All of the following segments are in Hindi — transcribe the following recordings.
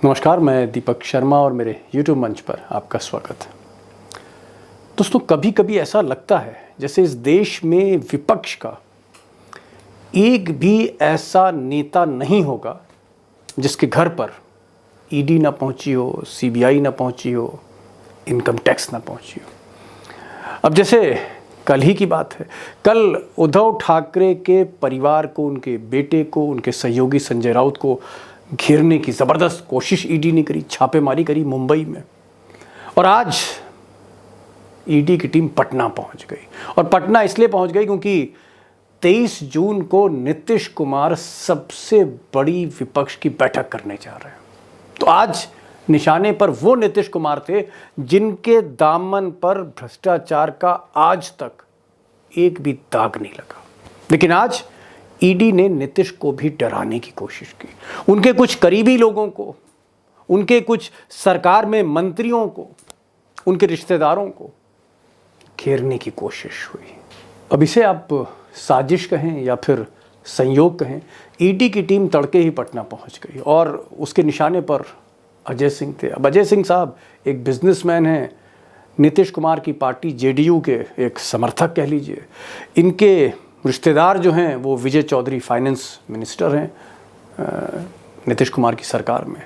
नमस्कार, मैं दीपक शर्मा और मेरे YouTube मंच पर आपका स्वागत है। दोस्तों, कभी कभी ऐसा लगता है जैसे इस देश में विपक्ष का एक भी ऐसा नेता नहीं होगा जिसके घर पर ईडी ना पहुंची हो, सीबीआई ना पहुंची हो, इनकम टैक्स ना पहुंची हो। अब जैसे कल ही की बात है, कल उद्धव ठाकरे के परिवार को, उनके बेटे को, उनके सहयोगी संजय राउत को घेरने की ज़बरदस्त कोशिश ईडी ने करी, छापेमारी करी मुंबई में। और आज ईडी की टीम पटना पहुंच गई। और पटना इसलिए पहुंच गई क्योंकि 23 जून को नीतीश कुमार सबसे बड़ी विपक्ष की बैठक करने जा रहे हैं। तो आज निशाने पर वो नीतीश कुमार थे जिनके दामन पर भ्रष्टाचार का आज तक एक भी दाग नहीं लगा। लेकिन आज ईडी ने नीतीश को भी डराने की कोशिश की। उनके कुछ करीबी लोगों को, उनके कुछ सरकार में मंत्रियों को, उनके रिश्तेदारों को घेरने की कोशिश हुई। अब इसे आप साजिश कहें या फिर संयोग कहें, ईडी की टीम तड़के ही पटना पहुंच गई और उसके निशाने पर अजय सिंह थे। अब अजय सिंह साहब एक बिजनेसमैन हैं, नीतीश कुमार की पार्टी जेडीयू के एक समर्थक कह लीजिए। इनके रिश्तेदार जो हैं वो विजय चौधरी फाइनेंस मिनिस्टर हैं नीतीश कुमार की सरकार में।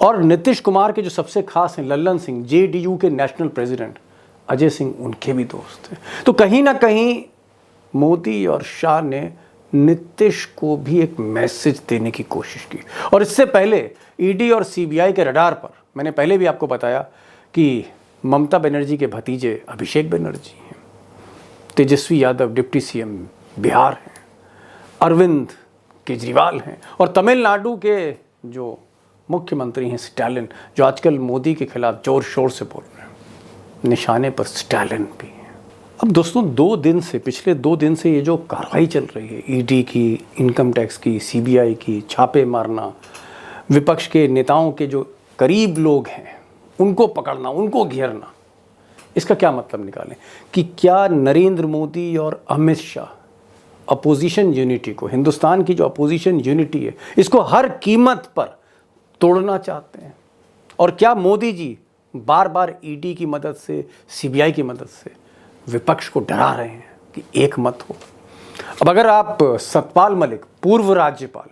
और नीतीश कुमार के जो सबसे खास हैं लल्लन सिंह, जेडीयू के नेशनल प्रेसिडेंट अजय सिंह, उनके भी दोस्त हैं। तो कहीं ना कहीं मोदी और शाह ने नीतीश को भी एक मैसेज देने की कोशिश की। और इससे पहले ईडी और सीबीआई के रडार पर मैंने पहले भी आपको बताया कि ममता बनर्जी के भतीजे अभिषेक बनर्जी हैं, तेजस्वी यादव डिप्टी सीएम बिहार हैं, अरविंद केजरीवाल हैं, और तमिलनाडु के जो मुख्यमंत्री हैं स्टालिन, जो आजकल मोदी के खिलाफ जोर शोर से बोल रहे हैं, निशाने पर स्टालिन भी हैं। अब दोस्तों, पिछले 2 दिन से ये जो कार्रवाई चल रही है, ईडी की, इनकम टैक्स की, सीबीआई की, छापे मारना, विपक्ष के नेताओं के जो करीब लोग हैं उनको पकड़ना, उनको घेरना, इसका क्या मतलब निकालें कि क्या नरेंद्र मोदी और अमित शाह अपोजिशन यूनिटी को, हिंदुस्तान की जो अपोजिशन यूनिटी है, इसको हर कीमत पर तोड़ना चाहते हैं? और क्या मोदी जी बार बार ईडी की मदद से, सीबीआई की मदद से विपक्ष को डरा रहे हैं कि एक मत हो? अब अगर आप सतपाल मलिक, पूर्व राज्यपाल,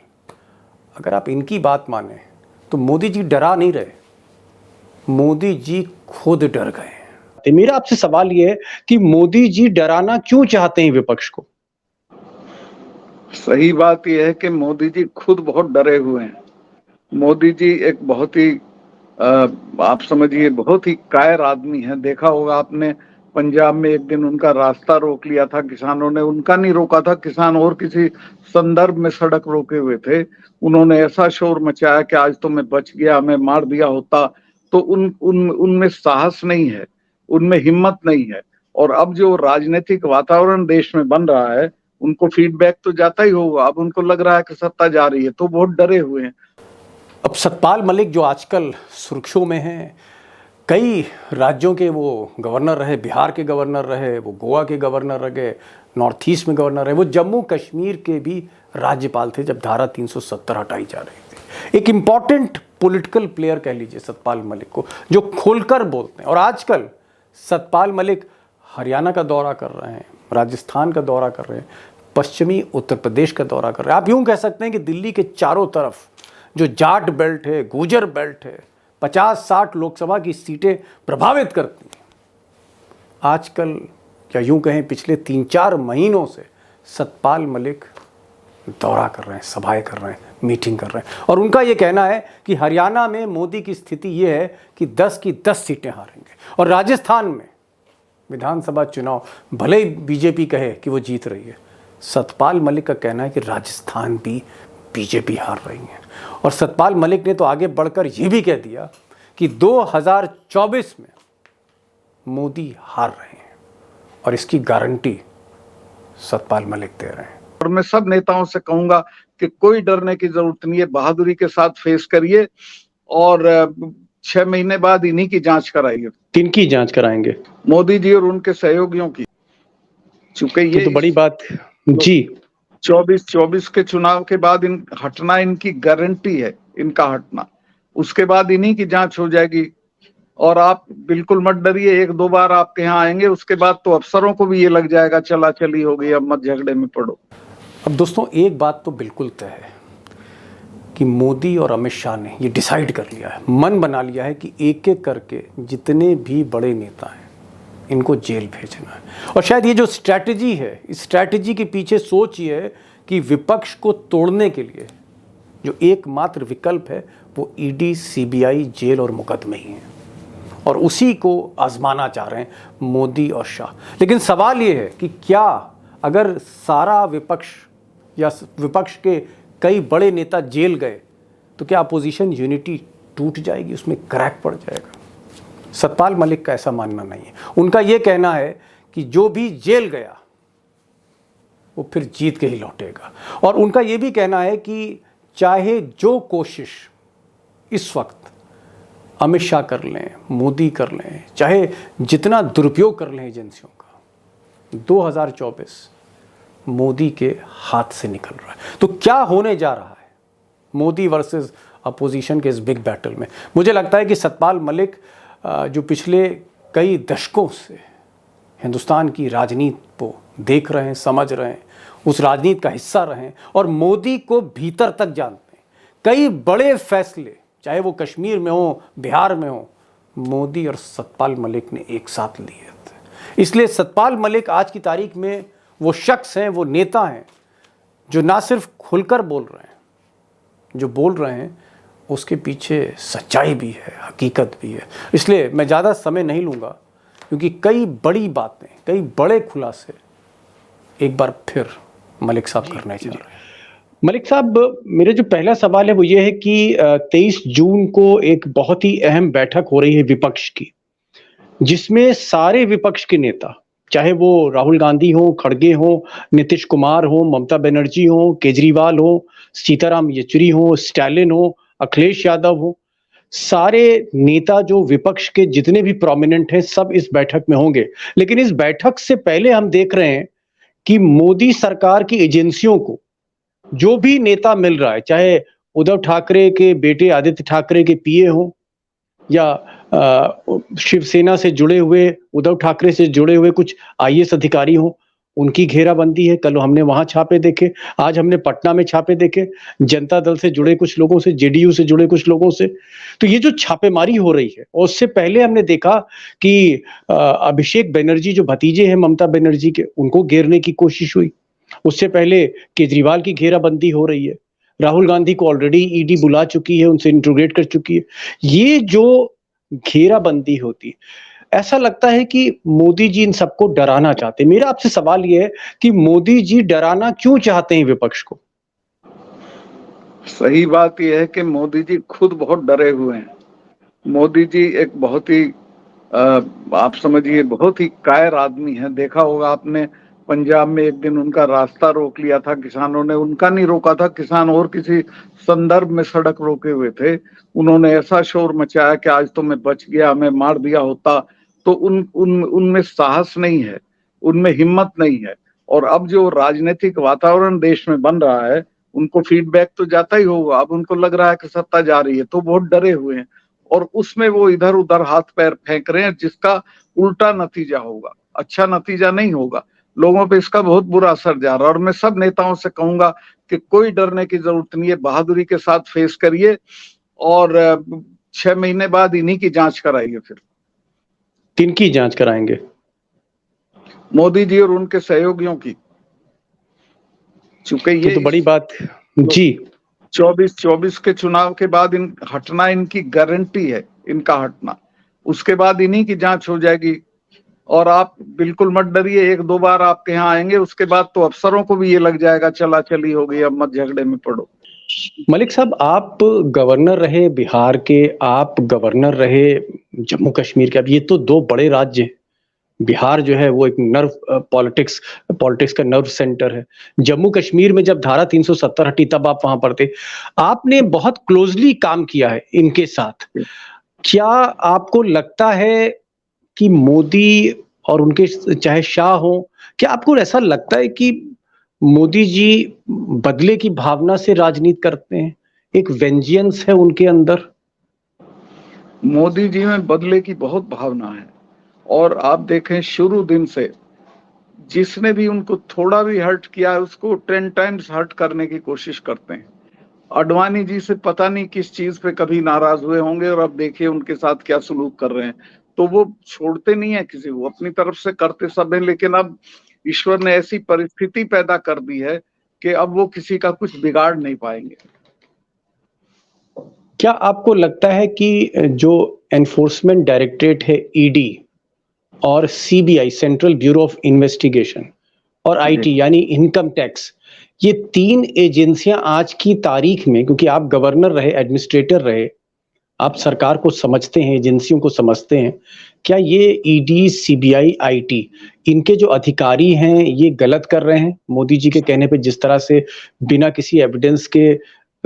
अगर आप इनकी बात माने तो मोदी जी डरा नहीं रहे, मोदी जी खुद डर गए हैं। मेरा आपसे सवाल यह है कि मोदी जी डराना क्यों चाहते हैं विपक्ष को? सही बात यह है कि मोदी जी खुद बहुत डरे हुए हैं। मोदी जी एक बहुत ही आप समझिए बहुत ही कायर आदमी है। देखा होगा आपने, पंजाब में एक दिन उनका रास्ता रोक लिया था किसानों ने। उनका नहीं रोका था, किसान और किसी संदर्भ में सड़क रोके हुए थे। उन्होंने ऐसा शोर मचाया कि आज तो मैं बच गया, हमें मार दिया होता। तो उनमें साहस नहीं है, उनमें हिम्मत नहीं है। और अब जो राजनीतिक वातावरण देश में बन रहा है, उनको फीडबैक तो जाता ही होगा। अब उनको लग रहा है कि सत्ता जा रही है, तो बहुत डरे हुए हैं। अब सतपाल मलिक जो आजकल सुर्खियों में हैं, कई राज्यों के वो गवर्नर रहे, बिहार के गवर्नर रहे, वो गोवा के गवर्नर रहे, नॉर्थ ईस्ट में गवर्नर रहे, वो जम्मू कश्मीर के भी राज्यपाल थे जब धारा 370 हटाई जा रही थी। एक इम्पॉर्टेंट पॉलिटिकल प्लेयर कह लीजिए सतपाल मलिक को, जो खुलकर बोलते हैं। और आजकल सतपाल मलिक हरियाणा का दौरा कर रहे हैं, राजस्थान का दौरा कर रहे हैं, पश्चिमी उत्तर प्रदेश का दौरा कर रहे हैं। आप यूं कह सकते हैं कि दिल्ली के चारों तरफ जो जाट बेल्ट है, गुजर बेल्ट है, 50-60 लोकसभा की सीटें प्रभावित करती हैं। आजकल या यूं कहें पिछले 3-4 महीनों से सतपाल मलिक दौरा कर रहे हैं, सभाएं कर रहे हैं, मीटिंग कर रहे हैं। और उनका ये कहना है कि हरियाणा में मोदी की स्थिति ये है कि 10 की 10 सीटें हारेंगे। और राजस्थान में विधानसभा चुनाव भले ही बीजेपी कहे कि वो जीत रही है, सतपाल मलिक का कहना है कि राजस्थान भी बीजेपी हार रही है। और सतपाल मलिक ने तो आगे बढ़कर ये भी कह दिया कि 2024 में मोदी हार रहे हैं, और इसकी गारंटी सतपाल मलिक दे रहे हैं। और मैं सब नेताओं से कहूंगा कि कोई डरने की जरूरत नहीं है, बहादुरी के साथ फेस करिए। और 6 महीने बाद इन्हीं की जांच कराइए। किनकी जांच कराएंगे? मोदी जी और उनके सहयोगियों की। चूंकि ये तो बड़ी बात जी, 24 के चुनाव के बाद हटना इनकी गारंटी है, इनका हटना। उसके बाद इन्हीं की जांच हो जाएगी। और आप बिल्कुल मत डरिए, एक दो बार आपके यहाँ आएंगे, उसके बाद तो अफसरों को भी ये लग जाएगा चला चली हो गई, अब मत झगड़े में पड़ो। अब दोस्तों एक बात तो बिल्कुल तय है कि मोदी और अमित शाह ने ये डिसाइड कर लिया है, मन बना लिया है कि एक एक करके जितने भी बड़े नेता हैं इनको जेल भेजना है। और शायद ये जो स्ट्रैटेजी है, इस स्ट्रैटेजी के पीछे सोच ये है कि विपक्ष को तोड़ने के लिए जो एकमात्र विकल्प है वो ईडी, सीबीआई, जेल और मुकदमे ही हैं, और उसी को आजमाना चाह रहे हैं मोदी और शाह। लेकिन सवाल ये है कि क्या अगर सारा विपक्ष या विपक्ष के कई बड़े नेता जेल गए तो क्या अपोजिशन यूनिटी टूट जाएगी, उसमें क्रैक पड़ जाएगा? सतपाल मलिक का ऐसा मानना नहीं है। उनका यह कहना है कि जो भी जेल गया वो फिर जीत के ही लौटेगा। और उनका यह भी कहना है कि चाहे जो कोशिश इस वक्त अमित शाह कर लें, मोदी कर लें, चाहे जितना दुरुपयोग कर लें एजेंसियों का, 2024 मोदी के हाथ से निकल रहा है। तो क्या होने जा रहा है मोदी वर्सेस अपोजिशन के इस बिग बैटल में? मुझे लगता है कि सतपाल मलिक जो पिछले कई दशकों से हिंदुस्तान की राजनीति को देख रहे हैं, समझ रहे हैं, उस राजनीति का हिस्सा रहे हैं और मोदी को भीतर तक जानते हैं। कई बड़े फैसले, चाहे वो कश्मीर में हो, बिहार में हो, मोदी और सतपाल मलिक ने एक साथ लिए थे। इसलिए सतपाल मलिक आज की तारीख में वो शख्स हैं, वो नेता हैं जो ना सिर्फ खुलकर बोल रहे हैं, जो बोल रहे हैं उसके पीछे सच्चाई भी है, हकीकत भी है। इसलिए मैं ज़्यादा समय नहीं लूँगा, क्योंकि कई बड़ी बातें, कई बड़े खुलासे एक बार फिर मलिक साहब करने जा रहे हैं। मलिक साहब, मेरा जो पहला सवाल है वो ये है कि 23 जून को एक बहुत ही अहम बैठक हो रही है विपक्ष की, जिसमें सारे विपक्ष के नेता, चाहे वो राहुल गांधी हो, खड़गे हो, नीतीश कुमार हो, ममता बनर्जी हो, केजरीवाल हो, सीताराम येचुरी हो, स्टालिन हो, अखिलेश यादव हो, सारे नेता जो विपक्ष के जितने भी प्रोमिनेंट हैं सब इस बैठक में होंगे। लेकिन इस बैठक से पहले हम देख रहे हैं कि मोदी सरकार की एजेंसियों को जो भी नेता मिल रहा है, चाहे उद्धव ठाकरे के बेटे आदित्य ठाकरे के पीए हो या शिवसेना से जुड़े हुए, उद्धव ठाकरे से जुड़े हुए कुछ आईएएस अधिकारी हो, उनकी घेराबंदी है। कल हमने वहां छापे देखे, आज हमने पटना में छापे देखे, जनता दल से जुड़े कुछ लोगों से, जेडीयू से जुड़े कुछ लोगों से। तो ये जो छापेमारी हो रही है, और उससे पहले हमने देखा कि अभिषेक बनर्जी जो भतीजे हैं ममता बनर्जी के, उनको घेरने की कोशिश हुई। उससे पहले केजरीवाल की घेराबंदी हो रही है। राहुल गांधी को ऑलरेडी ईडी बुला चुकी है, उनसे इंट्रोगेट कर चुकी है। ये जो घेराबंदी होती, ऐसा लगता है कि मोदी जी इन सबको डराना चाहते हैं। मेरा आपसे सवाल यह है कि मोदी जी डराना क्यों चाहते हैं विपक्ष को? सही बात यह है कि मोदी जी खुद बहुत डरे हुए हैं। मोदी जी एक बहुत ही आप समझिए बहुत ही कायर आदमी है। देखा होगा आपने, पंजाब में एक दिन उनका रास्ता रोक लिया था किसानों ने। उनका नहीं रोका था, किसान और किसी संदर्भ में सड़क रोके हुए थे। उन्होंने ऐसा शोर मचाया कि आज तो मैं बच गया, हमें मार दिया होता। तो उनमें साहस नहीं है, उनमें हिम्मत नहीं है। और अब जो राजनीतिक वातावरण देश में बन रहा है, उनको फीडबैक तो जाता ही होगा। अब उनको लग रहा है कि सत्ता जा रही है, तो बहुत डरे हुए हैं और उसमें वो इधर उधर हाथ पैर फेंक रहे हैं, जिसका उल्टा नतीजा होगा, अच्छा नतीजा नहीं होगा। लोगों पे इसका बहुत बुरा असर जा रहा है। और मैं सब नेताओं से कहूंगा कि कोई डरने की जरूरत नहीं है, बहादुरी के साथ फेस करिए और 6 महीने बाद इन्हीं की जांच कराइए। फिर किनकी जांच कराएंगे? मोदी जी और उनके सहयोगियों की। चूंकि ये तो बड़ी बात जी, 24 के चुनाव के बाद हटना इनकी गारंटी है, इनका हटना। उसके बाद इन्हीं की जांच हो जाएगी। और आप बिल्कुल मत डरिए, एक दो बार आपके यहाँ आएंगे, उसके बाद तो अफसरों को भी ये लग जाएगा चला चली हो गई, अब मत झगड़े में पड़ो। मलिक साहब, आप गवर्नर रहे बिहार के, आप गवर्नर रहे जम्मू कश्मीर के। अब ये तो दो बड़े राज्य हैं। बिहार जो है वो एक नर्व पॉलिटिक्स का नर्व सेंटर है। जम्मू कश्मीर में जब धारा 370 हटी तब आप वहां पर थे। आपने बहुत क्लोजली काम किया है इनके साथ। क्या आपको लगता है कि मोदी और उनके, चाहे शाह हो, क्या आपको ऐसा लगता है कि मोदी जी बदले की भावना से राजनीति करते हैं? एक वेंजियंस है उनके अंदर? मोदी जी में बदले की बहुत भावना है। और आप देखें शुरू दिन से जिसने भी उनको थोड़ा भी हर्ट किया है उसको 10 टाइम्स हर्ट करने की कोशिश करते हैं। आडवाणी जी से पता नहीं किस चीज पे कभी नाराज हुए होंगे और अब देखिए उनके साथ क्या सलूक कर रहे हैं। तो वो छोड़ते नहीं है किसी को, अपनी तरफ से करते सब है, लेकिन अब ईश्वर ने ऐसी परिस्थिति पैदा कर दी है कि अब वो किसी का कुछ बिगाड़ नहीं पाएंगे। क्या आपको लगता है कि जो एनफोर्समेंट डायरेक्टरेट है, ईडी और CBI, central bureau of investigation, और आईटी यानी इनकम टैक्स, ये तीन एजेंसियां आज की तारीख में, क्योंकि आप गवर्नर रहे, एडमिनिस्ट्रेटर रहे, आप सरकार को समझते हैं, एजेंसियों को समझते हैं, क्या ये ईडी, सीबीआई, आईटी, इनके जो अधिकारी हैं ये गलत कर रहे हैं? मोदी जी के कहने पे जिस तरह से बिना किसी एविडेंस के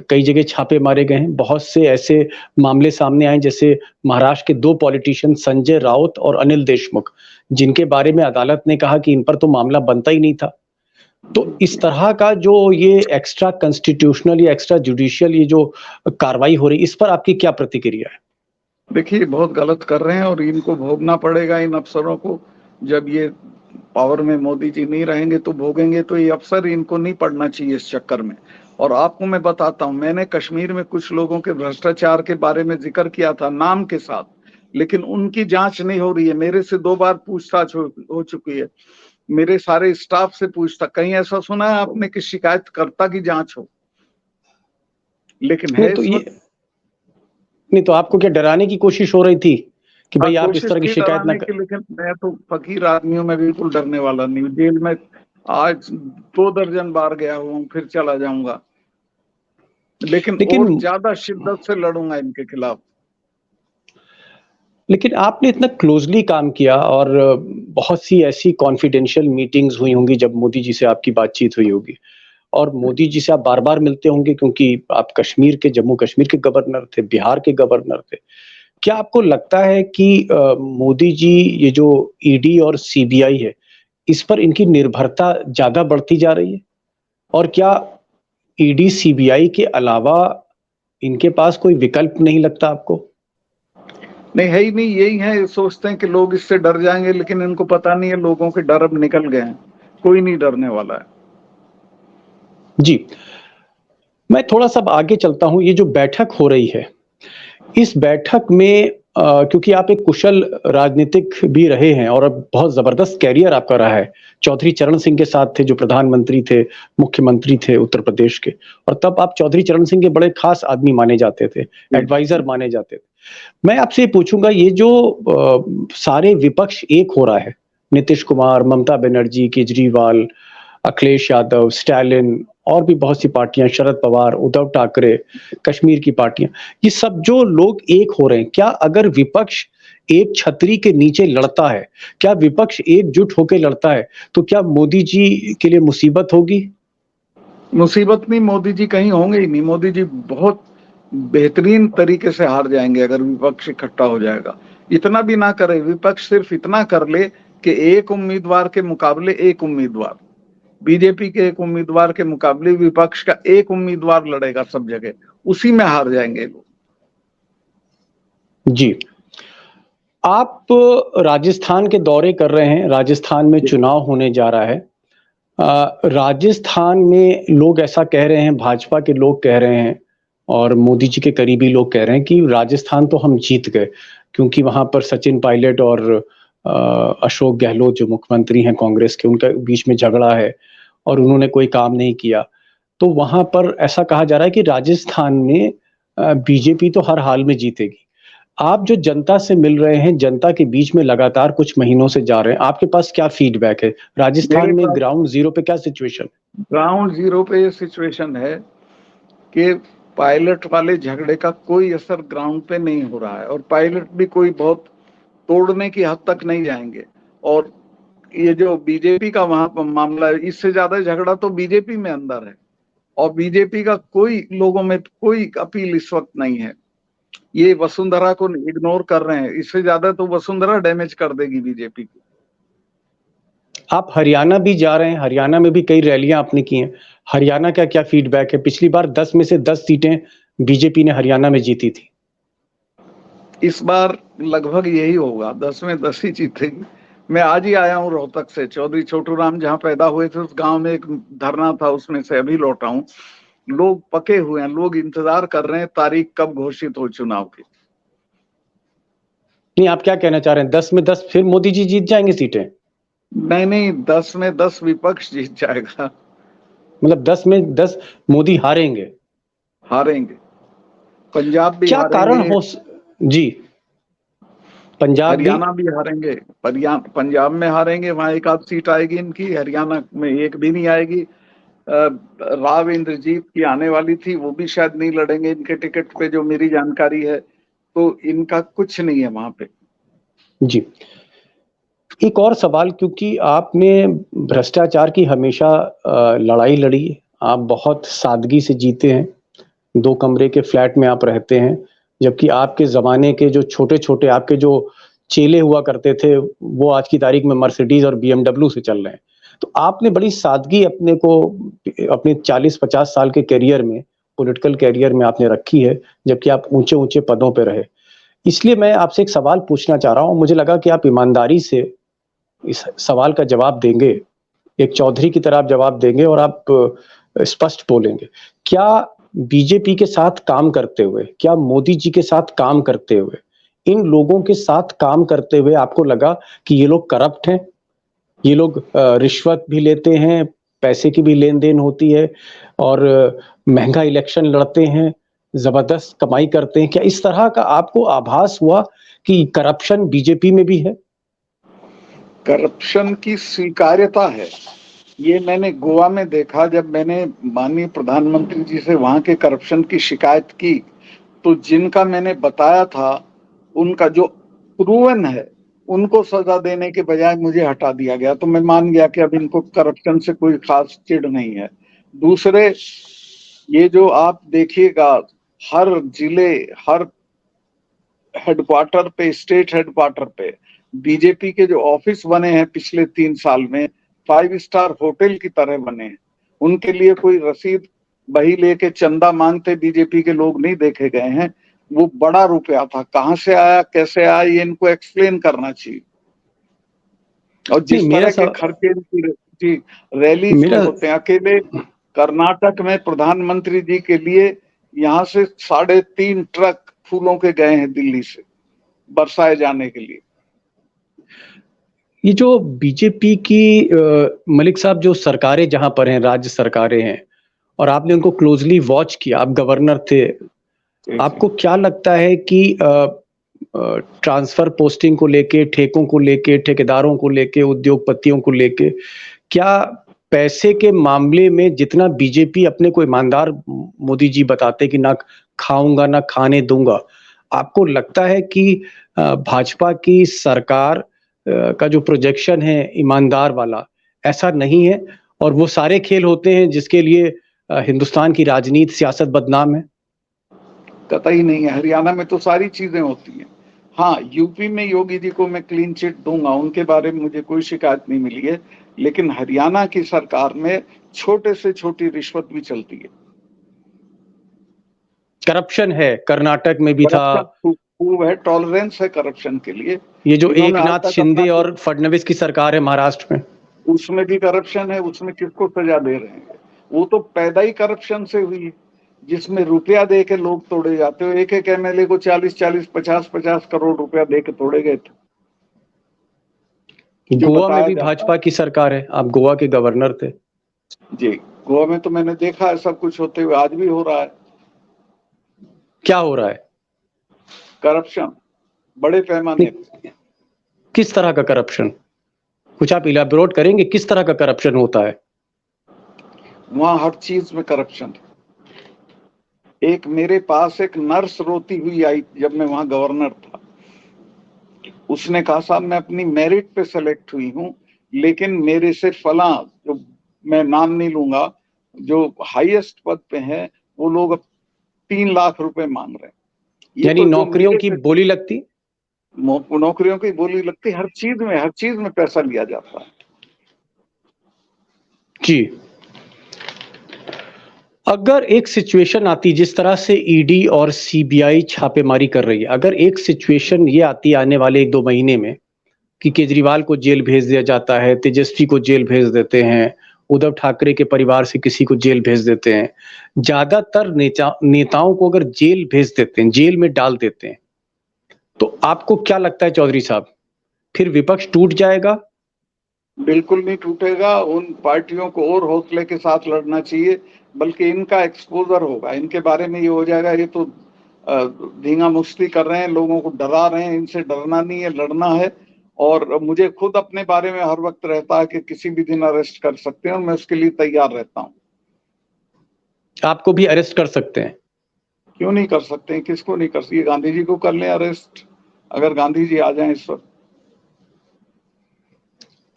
कई जगह छापे मारे गए हैं, बहुत से ऐसे मामले सामने आए जैसे महाराष्ट्र के 2 पॉलिटिशियन संजय राउत और अनिल देशमुख, जिनके बारे में अदालत ने कहा कि इन पर तो मामला बनता ही नहीं था। तो इस तरह का जो ये एक्स्ट्रा कॉन्स्टिट्यूशनल या एक्स्ट्रा जुडिशियल ये जो कार्रवाई हो रही है, इस पर आपकी क्या प्रतिक्रिया है? देखिए बहुत गलत कर रहे हैं और इनको भोगना पड़ेगा, इन अफसरों को। जब ये पावर में मोदी जी नहीं रहेंगे तो भोगेंगे। तो ये अफसर, इनको नहीं पड़ना चाहिए इस चक्कर में। और आपको मैं बताता हूं, मैंने कश्मीर में कुछ लोगों के भ्रष्टाचार के बारे में जिक्र किया था नाम के साथ, लेकिन उनकी जांच नहीं हो रही है। मेरे से 2 बार पूछताछ हो चुकी है, मेरे सारे स्टाफ से पूछता। कहीं ऐसा सुना है आपने कि शिकायतकर्ता की जांच हो? लेकिन है नहीं तो इस ये वक्त। नहीं तो आपको क्या डराने की कोशिश हो रही थी कि हाँ, भाई आप इस कोशिश तरह की की शिकायत ना डराने कर? की, लेकिन मैं तो फकीर आदमी हूँ, मैं बिल्कुल डरने वाला नहीं हूँ। जेल में आज 2 दर्जन बार गया हूँ, फिर चला जाऊंगा, लेकिन लेकिन और ज्यादा शिद्दत से लड़ूंगा इनके खिलाफ। लेकिन आपने इतना क्लोजली काम किया और बहुत सी ऐसी कॉन्फिडेंशियल मीटिंग्स हुई होंगी जब मोदी जी से आपकी बातचीत हुई होगी, और मोदी जी से आप बार-बार मिलते होंगे क्योंकि आप कश्मीर के, जम्मू कश्मीर के गवर्नर थे, बिहार के गवर्नर थे। क्या आपको लगता है कि मोदी जी, ये जो ईडी और सीबीआई है, इस पर इनकी निर्भरता ज़्यादा बढ़ती जा रही है? और क्या ईडी, सीबीआई के अलावा इनके पास कोई विकल्प नहीं लगता आपको? नहीं है ही नहीं, यही है। ये सोचते हैं कि लोग इससे डर जाएंगे, लेकिन इनको पता नहीं है लोगों के डर अब निकल गए हैं, कोई नहीं डरने वाला है। जी। मैं थोड़ा-सा अब आगे चलता हूँ, ये जो बैठक हो रही है, इस बैठक में क्योंकि आप एक कुशल राजनीतिक भी रहे हैं और अब बहुत ज़बरदस्त करियर आपका रहा है। चौधरी चरण सिंह के साथ थे जो प्रधानमंत्री थे, मुख्यमंत्री थे उत्तर प्रदेश के, और तब आप चौधरी चरण सिंह के बड़े खास आदमी माने जाते थे, एडवाइज़र माने जाते थे। मैं आपसे ये पूछूँगा, ये जो सारे विपक्ष एक हो रहा है, नीतीश कुमार, ममता बनर्जी, केजरीवाल, अखिलेश यादव, स्टालिन और भी बहुत सी पार्टियां, शरद पवार, उद्धव ठाकरे, कश्मीर की पार्टियां, ये सब जो लोग एक हो रहे हैं, क्या अगर विपक्ष एक छतरी के नीचे लड़ता है, क्या विपक्ष एकजुट होकर लड़ता है, तो क्या मोदी जी के लिए मुसीबत होगी? मुसीबत नहीं, मोदी जी कहीं होंगे ही नहीं। मोदी जी बहुत बेहतरीन तरीके से हार जाएंगे अगर विपक्ष इकट्ठा हो जाएगा। इतना भी ना करे विपक्ष, सिर्फ इतना कर ले कि एक उम्मीदवार के मुकाबले एक उम्मीदवार, बीजेपी के एक उम्मीदवार के मुकाबले विपक्ष का एक उम्मीदवार लड़ेगा सब जगह, उसी में हार जाएंगे लोग। जी। आप राजस्थान के दौरे कर रहे हैं, राजस्थान में चुनाव होने जा रहा है। राजस्थान में लोग ऐसा कह रहे हैं, भाजपा के लोग कह रहे हैं और मोदी जी के करीबी लोग कह रहे हैं कि राजस्थान तो हम जीत गए, क्योंकि वहां पर सचिन पायलट और अशोक गहलोत जो मुख्यमंत्री हैं कांग्रेस के, उनके बीच में झगड़ा है और उन्होंने कोई काम नहीं किया। तो वहां पर ऐसा कहा जा रहा है कि राजस्थान में बीजेपी तो हर हाल में जीतेगी। आप जो जनता से मिल रहे हैं, जनता के बीच में लगातार कुछ महीनों से जा रहे हैं, आपके पास क्या फीडबैक है? राजस्थान मेरे में पास ग्राउंड जीरो पे क्या सिचुएशन? ग्राउंड जीरो पे ये सिचुएशन है कि पायलट वाले झगड़े का कोई असर ग्राउंड पे नहीं हो रहा है, और पायलट भी कोई बहुत तोड़ने की हद तक नहीं जाएंगे। और ये जो बीजेपी का वहां पर मामला है, इससे ज्यादा झगड़ा तो बीजेपी में अंदर है, और बीजेपी का कोई लोगों में कोई अपील इस वक्त नहीं है। ये वसुंधरा को इग्नोर कर रहे हैं, इससे ज्यादा तो वसुंधरा डैमेज कर देगी बीजेपी को। आप हरियाणा भी जा रहे हैं, हरियाणा में भी कई रैलियां आपने की हैं। हरियाणा का क्या फीडबैक है? पिछली बार 10 में से 10 सीटें बीजेपी ने हरियाणा में जीती थी। इस बार लगभग यही होगा, 10 में 10 ही जीतेगी। मैं आज ही आया हूँ रोहतक से, चौधरी छोटू राम जहाँ पैदा हुए थे उस गांव में एक धरना था, उसमें से अभी लौटा हूँ। लोग पके हुए हैं, लोग इंतजार कर रहे हैं तारीख कब घोषित हो चुनाव की। नहीं, आप क्या कहना चाह रहे हैं, 10 में 10 फिर मोदी जी जीत जाएंगे सीटें? नहीं नहीं, 10 में 10 विपक्ष जीत जाएगा। मतलब 10 में 10 मोदी हारेंगे? हारेंगे, पंजाब भी क्या कारण हारेंगे, हो जी, पंजाब भी? हरियाणा भी हारेंगे। पंजाब में हारेंगे, वहां एक आध सीट आएगी इनकी, हरियाणा में एक भी नहीं आएगी। राव इंद्रजीत की आने वाली थी, वो भी शायद नहीं लड़ेंगे इनके टिकट पे, जो मेरी जानकारी है। तो इनका कुछ नहीं है वहां पे। जी, एक और सवाल, क्योंकि आपने भ्रष्टाचार की हमेशा लड़ाई लड़ी है, आप बहुत सादगी से जीते हैं, 2 कमरे के फ्लैट में आप रहते हैं, जबकि आपके ज़माने के जो छोटे-छोटे आपके जो चेले हुआ करते थे, वो आज की तारीख में मर्सिडीज़ और बीएमडब्ल्यू से चल रहे हैं। तो आपने बड़ी सादगी अपने को अपने 40-50 साल के करियर में, पॉलिटिकल करियर में आपने रखी है, जबकि आप ऊँचे-ऊँचे पदों पे रहे। इसलिए मैं आपसे एक सवाल पूछना चाह रहा हूँ, मुझे लगा कि आप ईमानदारी से इस सवाल का जवाब देंगे, एक चौधरी की तरह आप जवाब देंगे और आप स्पष्ट बोलेंगे। क्या बीजेपी के साथ काम करते हुए, क्या मोदी जी के साथ काम करते हुए, इन लोगों के साथ काम करते हुए आपको लगा कि ये लोग करप्ट हैं, ये लोग रिश्वत भी लेते हैं, पैसे की भी लेन-देन होती है और महँगा इलेक्शन लड़ते हैं, ज़बरदस्त कमाई करते हैं? क्या इस तरह का आपको आभास हुआ कि करप्शन बीजेपी में भी है? करप्शन की स्वीकार्यता है, ये मैंने गोवा में देखा। जब मैंने माननीय प्रधानमंत्री जी से वहां के करप्शन की शिकायत की, तो जिनका मैंने बताया था उनका जो प्रूवन है, उनको सजा देने के बजाय मुझे हटा दिया गया। तो मैं मान गया कि अब इनको करप्शन से कोई खास चिढ़ नहीं है। दूसरे, ये जो आप देखिएगा, हर जिले, हर हेडक्वार्टर पे, स्टेट हेडक्वार्टर पे बीजेपी के जो ऑफिस बने हैं पिछले 3 साल में, 5 स्टार होटल की तरह बने हैं। उनके लिए कोई रसीद बही लेके चंदा मांगते बीजेपी के लोग नहीं देखे गए हैं। वो बड़ा रुपया था, कहां से आया, कैसे आया, ये इनको एक्सप्लेन करना चाहिए। और नहीं, जिस तरह के खर्चे इनकी रैलीज में मेरा होते हैं, अकेले कर्नाटक में प्रधानमंत्री जी के लिए यहाँ से 3.5 ट्रक फूलों के गए हैं दिल्ली से, बरसाए जाने के लिए। ये जो बीजेपी की मलिक साहब, जो सरकारें जहां पर हैं, राज्य सरकारें हैं, और आपने उनको क्लोजली वॉच किया, आप गवर्नर थे, आपको क्या लगता है कि ट्रांसफर पोस्टिंग को लेके, ठेकों को लेके, ठेकेदारों को लेके, उद्योगपतियों को लेके, क्या पैसे के मामले में जितना बीजेपी अपने को ईमानदार मोदी जी बताते कि ना खाऊंगा ना खाने दूंगा, आपको लगता है कि भाजपा की सरकार का जो प्रोजेक्शन है ईमानदार वाला, ऐसा नहीं है और वो सारे खेल होते हैं जिसके लिए हिंदुस्तान की राजनीति सियासत बदनाम है? कतई नहीं है, हरियाणा में तो सारी चीजें होती हैं। हाँ, यूपी में योगी जी को मैं क्लीन चिट दूंगा, उनके बारे में मुझे कोई शिकायत नहीं मिली है। लेकिन हरियाणा की सरकार में छोटे से छोटी रिश्वत भी चलती है। करप्शन है, कर्नाटक में भी था। करप्शन खूब है, टॉलरेंस है करप्शन के लिए। ये जो इन्होंने आज एकनाथ तक अपना, शिंदे और फडणवीस की सरकार है महाराष्ट्र में, उसमें भी करप्शन है, उसमें किसको सजा दे रहे हैं? वो तो पैदा ही करप्शन से हुई है, जिसमें रुपया दे के लोग तोड़े जाते हो। एक एक एमएलए को 40-40, 50-50 करोड़ रुपया दे के तोड़े गए थे, जो गोवा में बताया भी जाता भाजपा की सरकार है, आप गोवा के गवर्नर थे। है। जी, गोवा में तो मैंने देखा है सब कुछ होते हुए, आज भी हो रहा है क्या हो रहा है? करप्शन, बड़े पैमाने पे। किस तरह का करप्शन? कुछ आप इलैबोरेट करेंगे, किस तरह का करप्शन होता है? वहां हर चीज में करप्शन है। एक मेरे पास एक नर्स रोती हुई आई जब मैं वहां गवर्नर था। उसने कहा, साहब मैं अपनी मेरिट पे सेलेक्ट हुई हूँ, लेकिन मेरे से फला, जो मैं नाम नहीं लूंगा, जो हाईएस्ट पद पे हैं, वो लोग अब 3 लाख रुपए मांग रहे हैं। ये यानी तो जो नौकरियों मेरे की से बोली लगती? नौकरियों की बोली लगती, हर चीज में पैसा लिया जाता है। जी। अगर एक सिचुएशन आती जिस तरह से ईडी और सीबीआई छापेमारी कर रही है, अगर एक सिचुएशन ये आती आने वाले 1-2 महीने में कि केजरीवाल को जेल भेज दिया जाता है, तेजस्वी को जेल भेज देते हैं, उद्धव ठाकरे के परिवार से किसी को जेल भेज देते हैं। ज़्यादातर नेताओं को अगर जेल भेज देते हैं, जेल में डाल देते हैं, तो आपको क्या लगता है चौधरी साहब, फिर विपक्ष टूट जाएगा? बिल्कुल नहीं टूटेगा। उन पार्टियों को और हौसले के साथ लड़ना चाहिए, बल्कि इनका एक्सपोजर होगा, इनके बारे में ये हो जाएगा ये तो धींगा मुश्ती कर रहे हैं, लोगों को डरा रहे हैं। इनसे डरना नहीं है, लड़ना है। और मुझे खुद अपने बारे में हर वक्त रहता है कि किसी भी दिन अरेस्ट कर सकते हैं, और मैं उसके लिए तैयार रहता हूँ। आपको भी अरेस्ट कर सकते हैं? क्यों नहीं कर सकते हैं, किसको नहीं कर सकते? गांधी जी को कर लें अरेस्ट, अगर गांधी जी आ जाएं इस वक्त।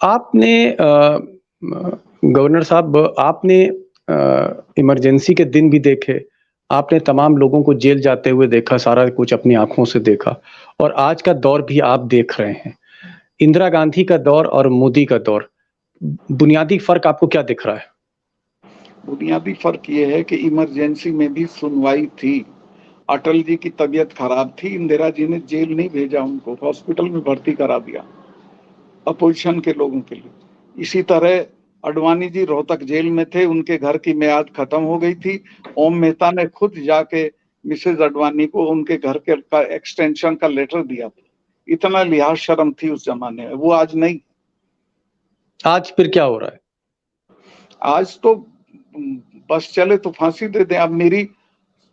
आपने गवर्नर साहब, आपने इमरजेंसी के दिन भी देखे, आपने तमाम लोगों को जेल जाते हुए देखा, सारा कुछ अपनी आंखों से देखा, और आज का दौर भी आप देख रहे हैं। इंदिरा गांधी का दौर और मोदी का दौर, बुनियादी फर्क आपको क्या दिख रहा है? बुनियादी फर्क ये है कि इमरजेंसी में भी सुनवाई थी। अटल जी की तबीयत खराब थी, इंदिरा जी ने जेल नहीं भेजा, उनको हॉस्पिटल में भर्ती करा दिया अपोजिशन के लोगों के लिए। इसी तरह अडवाणी जी रोहतक जेल में थे, उनके घर की मियाद खत्म हो गई थी। ओम मेहता ने खुद जाके मिसेज अडवाणी को उनके घर के का एक्सटेंशन का लेटर दिया था। इतना लिहाज शर्म थी उस जमाने में, वो आज नहीं। आज फिर क्या हो रहा है? आज तो बस चले तो फांसी दे दें। अब मेरी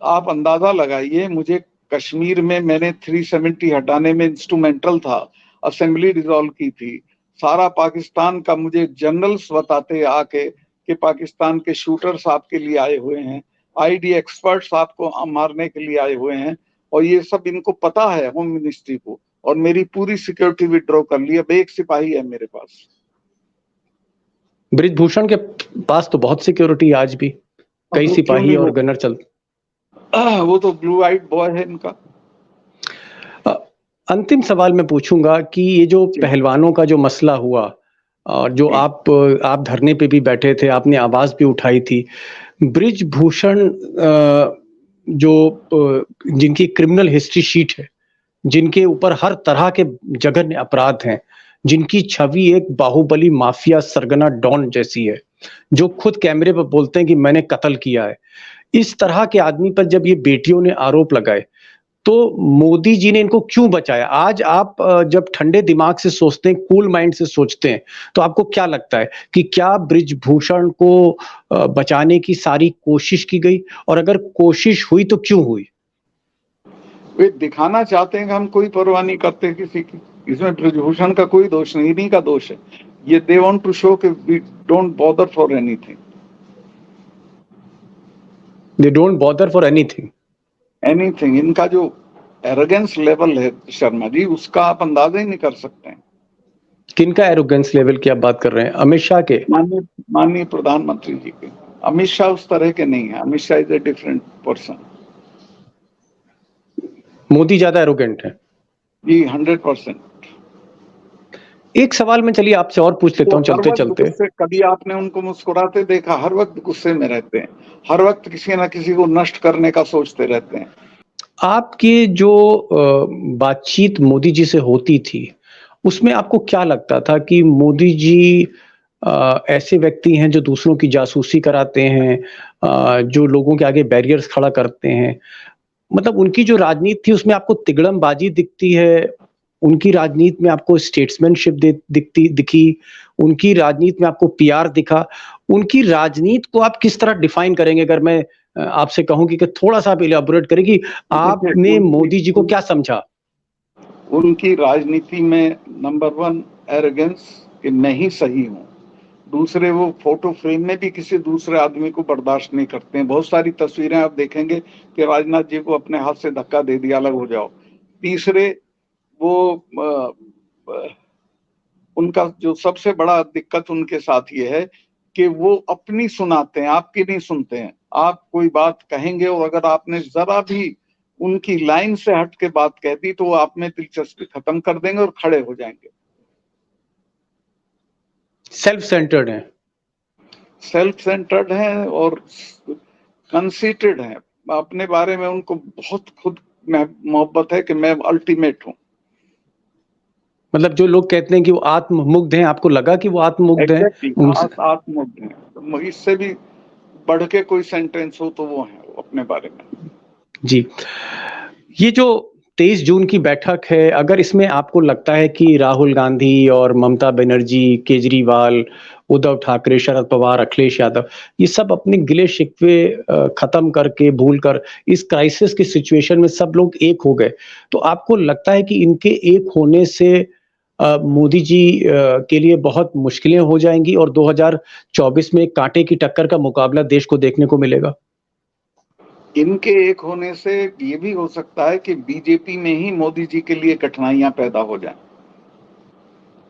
आप अंदाजा लगाइए, मुझे कश्मीर में मैंने 370 हटाने में इंस्ट्रूमेंटल था, असेंबली डिसॉल्व की थी। सारा पाकिस्तान का मुझे जनरल्स बताते आके कि पाकिस्तान के शूटर्स आपके लिए आए हुए हैं, आईडी एक्सपर्ट्स आपको मारने के लिए आए हुए हैं, और ये सब इनको पता है होम मिनिस्ट्री को। और मेरी पूरी सिक्योरिटी विड्रॉ कर ली। अब एक सिपाही है मेरे पास। बृजभूषण के पास तो बहुत सिक्योरिटी आज भी, कई वो क्यों सिपाही नहीं और हो? गनर चल। वो तो ब्लू आइड बॉय है इनका। अ, अंतिम सवाल मैं पूछूंगा कि ये जो पहलवानों का जो मसला हुआ, और जो आप धरने पे भी बैठे थे, आपने आवाज भी उठाई थी, बृजभूषण जिनकी क्रिमिनल हिस्ट्री शीट है, जिनके ऊपर हर तरह के जघन्य अपराध हैं, जिनकी छवि एक बाहुबली माफिया सरगना डॉन जैसी है, जो खुद कैमरे पर बोलते हैं कि मैंने कत्ल किया है, इस तरह के आदमी पर जब ये बेटियों ने आरोप लगाए, तो मोदी जी ने इनको क्यों बचाया? आज आप जब ठंडे दिमाग से सोचते हैं, कूल माइंड से सोचते हैं, तो आपको क्या लगता है कि क्या बृजभूषण को बचाने की सारी कोशिश की गई, और अगर कोशिश हुई तो क्यों हुई? वे दिखाना चाहते हैं कि हम कोई परवाह नहीं करते किसी की। इसमें बृजभूषण का कोई दोष नहीं, इन्हीं का दोष है। ये दे वांट टू शो कि we don't bother for anything. They don't bother for anything. Anything. इनका जो एरोगेंस लेवल है शर्मा जी, उसका आप अंदाजा ही नहीं कर सकते हैं। किनका एरोगेंस लेवल की आप बात कर रहे हैं? अमित शाह के? माननीय प्रधानमंत्री जी के। अमित शाह उस तरह के नहीं है। Amit Shah is a different person. Modi ज्यादा एरोगेंट है? जी 100%। एक सवाल मैं चलिए आपसे और पूछ लेता वो हूं हर चलते वक्त चलते। गुस्से, कभी आपने उनको मुस्कुराते देखा? हर वक्त गुस्से में रहते हैं, हर वक्त किसी ना किसी को नष्ट करने का सोचते रहते हैं। आपकी जो बातचीत मोदी जी से होती थी, उसमें आपको क्या लगता था कि मोदी जी ऐसे व्यक्ति हैं जो दूसरों की जासूसी कराते हैं, जो लोगों के आगे बैरियर्स खड़ा करते हैं? मतलब उनकी जो राजनीति थी उसमें आपको तिगड़मबाजी दिखती है, उनकी राजनीति में आपको स्टेट्समैनशिप दिखी, उनकी राजनीति में आपको पीआर दिखा, उनकी राजनीति को आप किस तरह डिफाइन करेंगे? अगर मैं आपसे कहूं कि थोड़ा-सा आप इलैबोरेट करें कि देखिए आपने मोदी जी को क्या समझा? उनकी राजनीति में नंबर 1 एरोगेंस कि मैं ही सही हूँ। दूसरे, वो फोटो फ्रेम में भी किसी दूसरे आदमी को बर्दाश्त नहीं करते हैं। बहुत सारी तस्वीरें आप देखेंगे कि राजनाथ जी को अपने हाथ से धक्का दे दिया, अलग हो जाओ। तीसरे, वो उनका जो सबसे बड़ा दिक्कत उनके साथ ये है कि वो अपनी सुनाते हैं, आपकी नहीं सुनते हैं। आप कोई बात कहेंगे और अगर आपने जरा भी उनकी लाइन से हट के बात कह दी तो वो आप में दिलचस्पी खत्म कर देंगे और खड़े हो जाएंगे। सेल्फ सेंटर्ड है। सेल्फ सेंटर्ड हैं और कंसीटेड हैं, अपने बारे में उनको बहुत खुद में मोहब्बत है कि मैं अल्टीमेट हूँ। मतलब जो लोग कहते हैं कि वो आत्ममुग्ध हैं, आपको लगा कि वो आत्ममुग्ध हैं एग्जैक्टली, उनसे? आत्ममुग्ध हैं। तो इससे भी बढ़ के कोई सेंटेंस हो तो वो है अपने बारे में। जी। ये जो 23 जून की बैठक है, अगर इसमें आपको लगता है कि राहुल गांधी और ममता बनर्जी, केजरीवाल, उद्धव ठाकरे, शरद पवार, अखिलेश यादव, ये सब अपने गिले-शिकवे खत्म करके, भूलकर इस क्राइसिस की सिचुएशन में सब लोग एक हो गए, तो आपको लगता है कि इनके एक होने से मोदी जी के लिए बहुत मुश्किलें हो जाएँगी और 2024 में कांटे की टक्कर का मुकाबला देश को देखने को मिलेगा? इनके एक होने से ये भी हो सकता है कि बीजेपी में ही मोदी जी के लिए कठिनाइयां पैदा हो जाएं,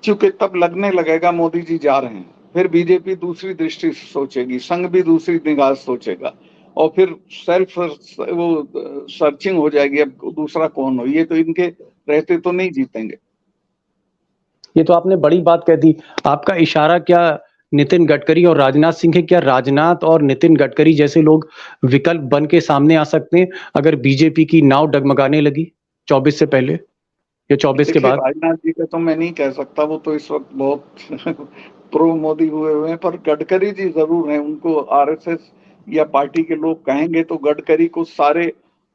क्योंकि तब लगने लगेगा मोदी जी जा रहे हैं, फिर बीजेपी दूसरी दृष्टि से सोचेगी, संघ भी दूसरी निगाह से सोचेगा, और फिर सेल्फ वो सर्चिंग हो जाएगी, अब दूसरा कौन हो। ये तो इनके रहते तो नहीं जीतेंगे। ये तो आपने बड़ी बात कह दी। आपका इशारा क्या नितिन गडकरी और राजनाथ सिंह है? क्या राजनाथ और नितिन गडकरी जैसे लोग विकल्प बन के सामने आ सकते हैं, अगर बीजेपी की नाव डगमगाने लगी 24 से पहले या 24 के देखिए, बाद? राजनाथ जी का तो मैं नहीं कह सकता, वो तो इस वक्त बहुत प्रो मोदी हुए हैं, पर गडकरी जी जरूर हैं। उनको आरएसएस या पार्टी के लोग कहेंगे तो गडकरी को सारे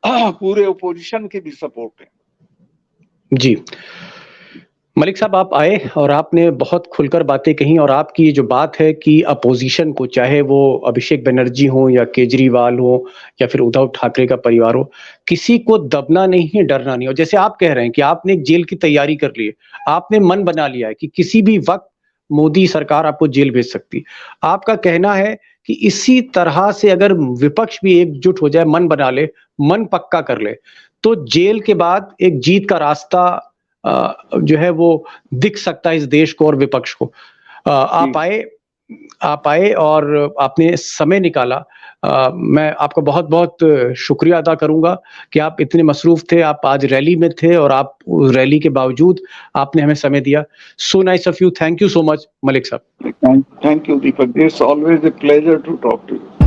पूरे ओपोजिशन की भी सपोर्ट है। जी। मलिक साहब, आप आए और आपने बहुत खुलकर बातें कही, और आपकी ये जो बात है कि अपोजिशन को, चाहे वो अभिषेक बनर्जी हो या केजरीवाल हो या फिर उद्धव ठाकरे का परिवार हो, किसी को दबना नहीं है, डरना नहीं। और जैसे आप कह रहे हैं कि आपने एक जेल की तैयारी कर ली है, आपने मन बना लिया है कि किसी भी वक्त मोदी सरकार आपको जेल भेज सकती। आपका कहना है कि इसी तरह से अगर विपक्ष भी एकजुट हो जाए, मन बना ले, मन पक्का कर ले, तो जेल के बाद एक जीत का रास्ता जो है वो दिख सकता है इस देश को और विपक्ष को। आप आए और आपने समय निकाला। मैं आपका बहुत-बहुत शुक्रिया अदा करूँगा कि आप इतने मसरूफ़ थे, आप आज रैली में थे और आप उस रैली के बावजूद आपने हमें समय दिया। So nice of you, thank you so much Malik साहब। Thank you, Deepak. It's always a pleasure to talk to you.